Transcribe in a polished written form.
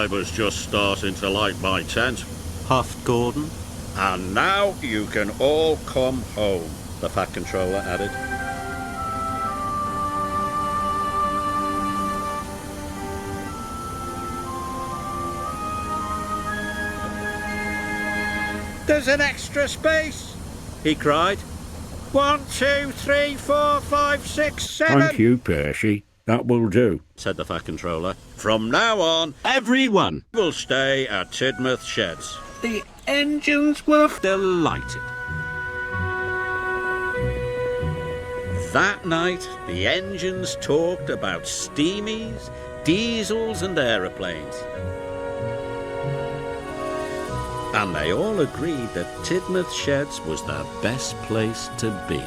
I was just starting to like my tent. Huffed Gordon. And now you can all come home, the Fat Controller added. There's an extra space, he cried. 1, 2, 3, 4, 5, 6, 7. Thank you, Percy. That will do, said the Fat Controller. From now on, Everyone. we'll stay at Tidmouth Sheds. The engines were delighted. That night, the engines talked about steamies, diesels and aeroplanes. And they all agreed that Tidmouth Sheds was the best place to be.